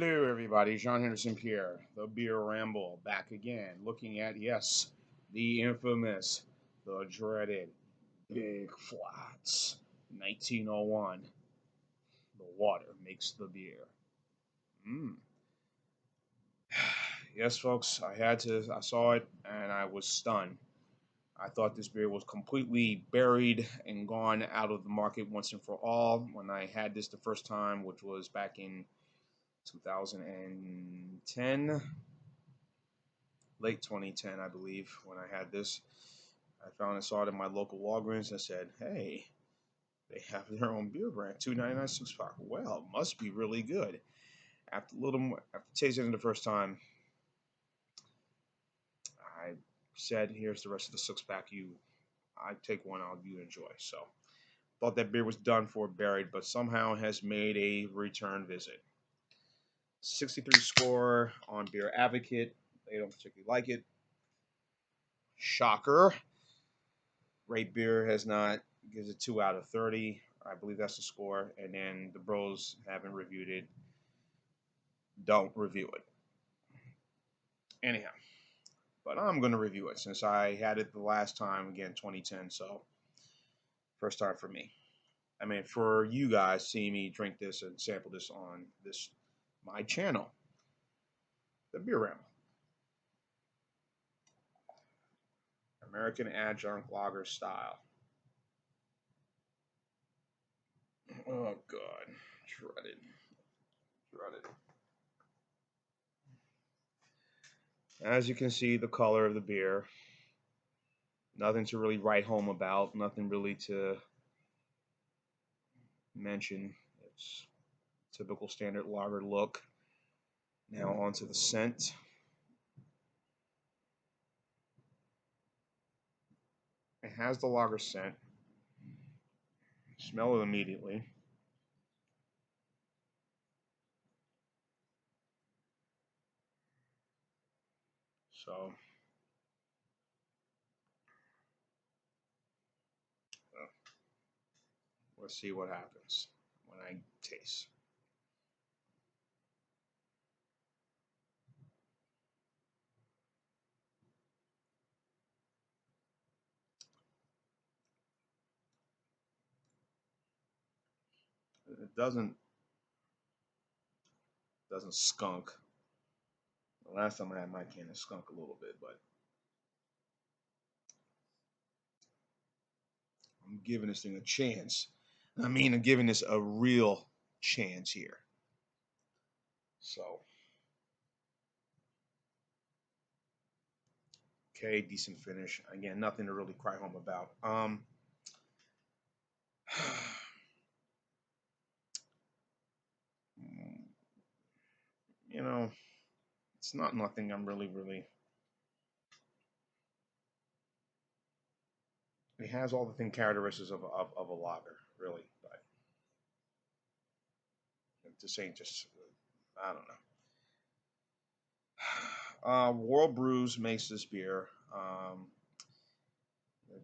Hello, everybody. John Henderson Pierre, the Beer Ramble, back again, looking at, yes, the infamous, the dreaded Big Flats 1901. The water makes the beer. Mm. Yes, folks, I saw it and I was stunned. I thought this beer was completely buried and gone out of the market once and for all when I had this the first time, which was back in 2010, late 2010, I believe, when I had this. I saw it in my local Walgreens and said, "Hey, they have their own beer brand, 2.99 six pack. Well, must be really good." After a little more, after tasting it the first time, I said, "Here's the rest of the six pack. I take one, you enjoy." So, thought that beer was done for, buried, but somehow has made a return visit. 63 score on Beer Advocate. They don't particularly like it. Shocker. Rate Beer has not, gives it 2 out of 30. I believe that's the score. And then the bros haven't reviewed it. Don't review it. Anyhow, but I'm going to review it since I had it the last time, again, 2010. So, first time for me. I mean, for you guys seeing me drink this and sample this on my channel, the Beer Ramble. American Adjunct Lager style. Oh, God. Shredded. As you can see, the color of the beer. Nothing to really write home about. Nothing really to mention. It's typical standard lager look. Now onto the scent. It has the lager scent. Smell it immediately. So, let's see what happens when I taste. It doesn't skunk. The last time I had my can, it skunk a little bit, but I'm giving this thing a chance. I'm giving this a real chance here. So, okay, decent finish. Again, nothing to really cry home about. You know, it's not nothing I'm really. It has all the thing characteristics of a lager, really, but this ain't just. I don't know. World Brews makes this beer. The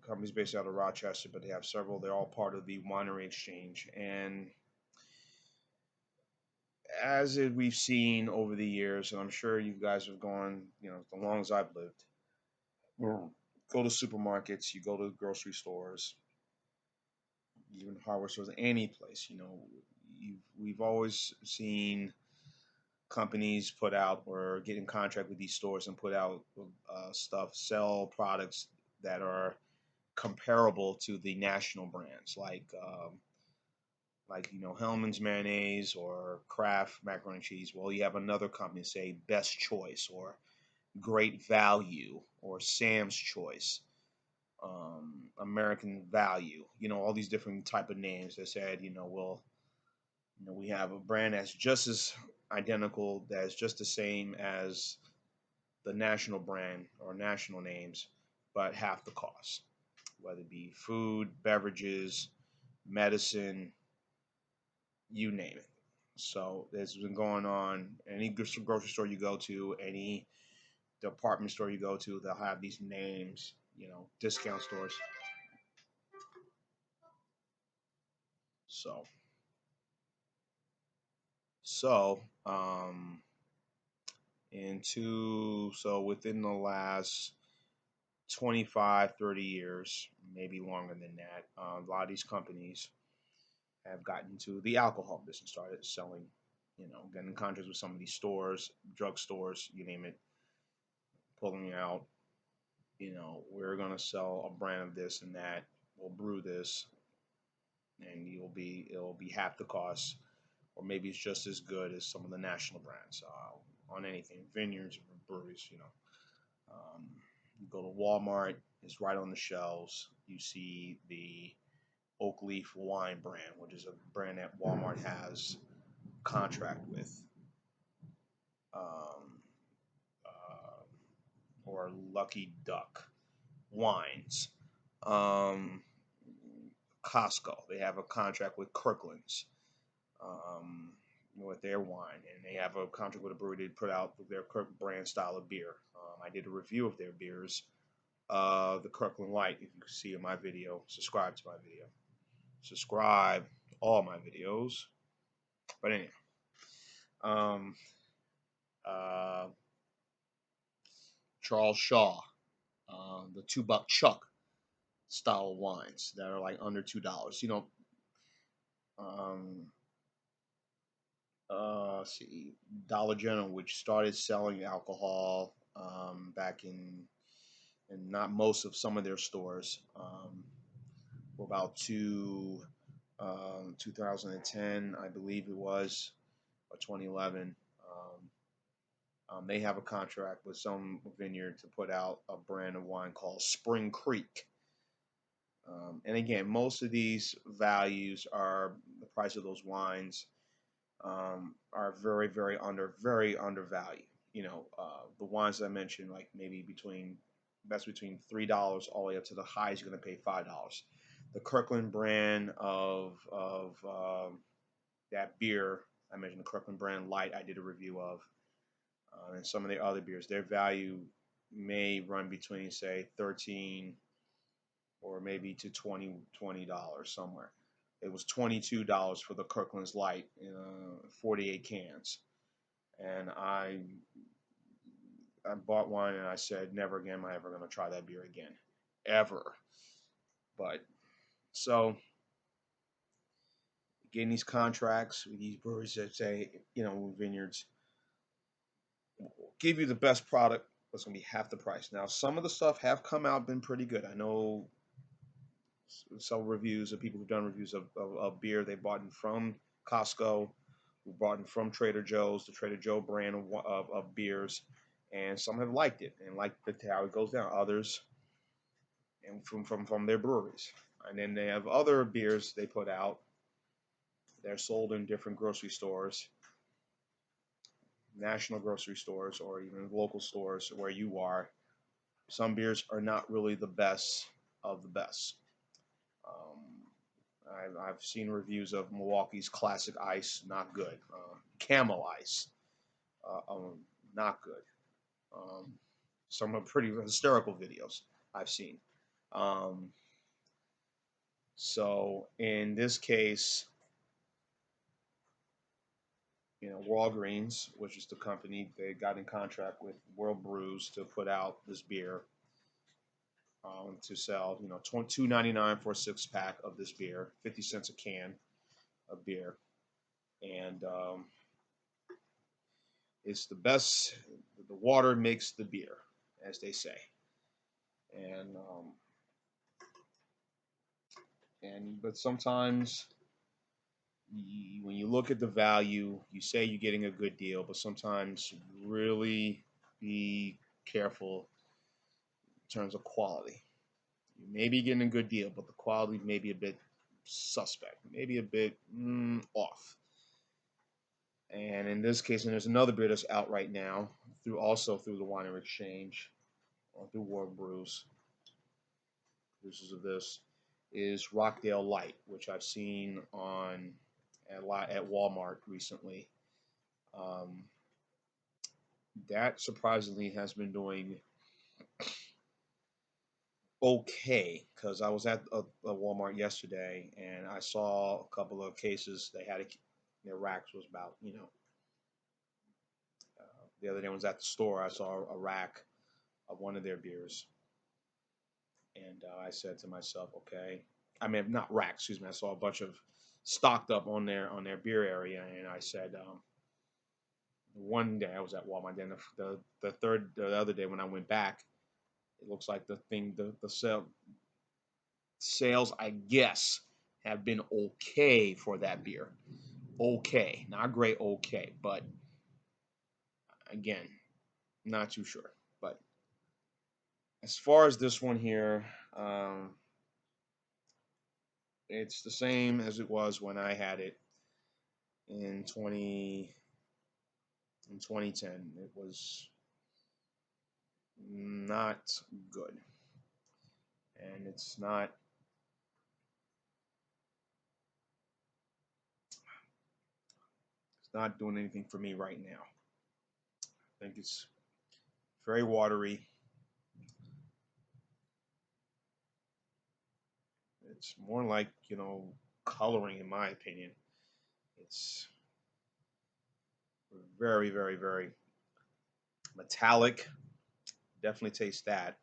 company's based out of Rochester, but they have several. They're all part of the Winery Exchange, and we've seen over the years, and I'm sure you guys have gone, as long as I've lived. You go to supermarkets, you go to grocery stores, even hardware stores, any place. We've always seen companies put out or get in contract with these stores and put out sell products that are comparable to the national brands, like Hellman's mayonnaise or Kraft macaroni and cheese. Well, you have another company say Best Choice or Great Value or Sam's Choice, American Value. All these different type of names that said, we have a brand that's just as identical, that's just the same as the national brand or national names, but half the cost, whether it be food, beverages, medicine, you name it. So this has been going on. Any grocery store you go to, any department store you go to, they'll have these names, discount stores. So So, so within the last 25, 30 years, maybe longer than that, a lot of these companies have gotten into the alcohol business, started selling, getting in contracts with some of these stores, drugstores, you name it, pulling out, we're going to sell a brand of this and that, we'll brew this, and it'll be half the cost, or maybe it's just as good as some of the national brands on anything, vineyards, breweries, you go to Walmart, it's right on the shelves. You see the Oak Leaf Wine brand, which is a brand that Walmart has contract with, um, uh, or Lucky Duck Wines. Um, Costco, they have a contract with Kirkland's with their wine, and they have a contract with a brewery to put out their Kirk brand style of beer. I did a review of their beers, the Kirkland Light. If you can see in my video, subscribe to my video. Subscribe to all my videos. But anyway, um, uh, Charles Shaw, the $2 Chuck style wines that are like under $2. Um, see, Dollar General, which started selling alcohol back in not most of some of their stores for about 2010, I believe it was, or 2011. They have a contract with some vineyard to put out a brand of wine called Spring Creek. And again, most of these values are the price of those wines are very undervalued. The wines I mentioned, like maybe between $3 all the way up to the highest you're going to pay $5. The Kirkland brand of that beer I mentioned, the Kirkland brand Light, I did a review of, and some of the other beers, their value may run between say 13 or maybe to $20 somewhere. It was $22 for the Kirkland's Light in 48 cans, and I bought one and I said, never again am I ever going to try that beer again, ever. But so getting these contracts with these breweries that say, vineyards, give you the best product, but it's going to be half the price. Now, some of the stuff have come out, been pretty good. I know some reviews of people who've done reviews of beer they bought in from Costco, who bought in from Trader Joe's, the Trader Joe brand of beers, and some have liked it and liked how it goes down. Others, and from their breweries, and then they have other beers they put out. They're sold in different grocery stores, national grocery stores, or even local stores where you are. Some beers are not really the best of the best. I've seen reviews of Milwaukee's Classic Ice, not good. Camel Ice, not good. Um, some are pretty hysterical videos I've seen. Um, so in this case, Walgreens, which is the company, they got in contract with World Brews to put out this beer to sell, $2.99 for a 6-pack of this beer, 50 cents a can of beer, and it's the best. The water makes the beer, as they say, and but sometimes when you look at the value, you say you're getting a good deal, but sometimes really be careful in terms of quality. You may be getting a good deal, but the quality may be a bit suspect, maybe a bit off. And in this case, and there's another beer that's out right now through the Winery Exchange or through World Brews. Producers of this is Rockdale Light, which I've seen at Walmart recently. Um, that surprisingly has been doing okay, because I was at a Walmart yesterday and I saw a couple of cases they had. Their racks was about the other day I was at the store. I saw a rack of one of their beers, and I said to myself, okay, I mean not rack, excuse me. I saw a bunch of stocked up on their beer area, and I said, one day I was at Walmart. Then the other day when I went back, it looks like the sales, I guess, have been okay for that beer. Okay, not great, okay, but again, not too sure. But as far as this one here, it's the same as it was when I had it in 2010. It was not good, and it's not doing anything for me right now. I think it's very watery. It's more like, coloring, in my opinion. It's very, very, very metallic. Definitely taste that.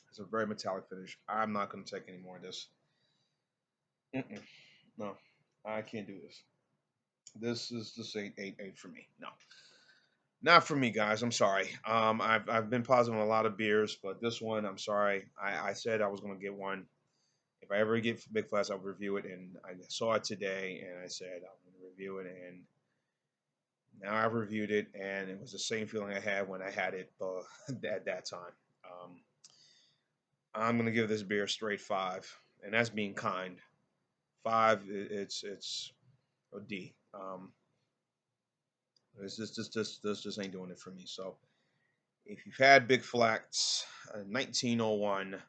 It's a very metallic finish. I'm not going to take any more of this. Mm-mm. No, I can't do this. This ain't eight for me. No, not for me, guys. I'm sorry. I've been positive on a lot of beers, but this one, I'm sorry. I said I was going to get one. If I ever get Big Flats, I'll review it, and I saw it today, and I said I'm going to review it, and now I've reviewed it, and it was the same feeling I had when I had it at that time. Um, I'm gonna give this beer a straight five, and that's being kind. Five, it's a D. This just ain't doing it for me. So if you've had Big Flats, 1901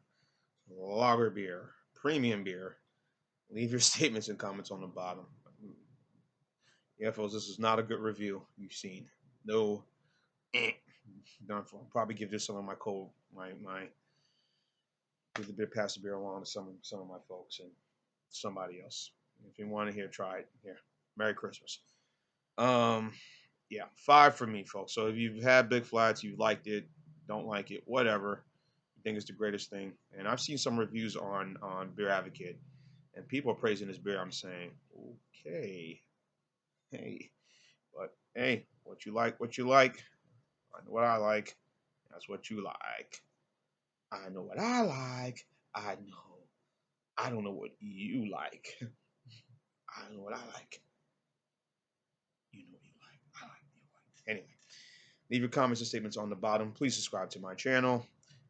lager beer, premium beer, leave your statements and comments on the bottom. Yeah, folks, this is not a good review you've seen. No, done for. I'll probably give this some of my cold, my give the beer, pass the beer along to some of my folks and somebody else. If you want to hear, try it. Here, Merry Christmas. Um, yeah, five for me, folks. So if you've had Big Flats, you liked it, don't like it, whatever. You think it's the greatest thing. And I've seen some reviews on Beer Advocate, and people are praising this beer. I'm saying, okay, hey, but hey, what you like, what you like. I know what I like. That's what you like. I know what I like. I know. I don't know what you like. I know what I like. You know what you like. I like what you like. Anyway, leave your comments and statements on the bottom. Please subscribe to my channel.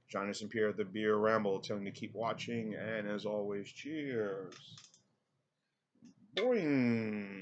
Join us in Pierre the Beer Ramble. Telling you to keep watching. And as always, cheers. Boing.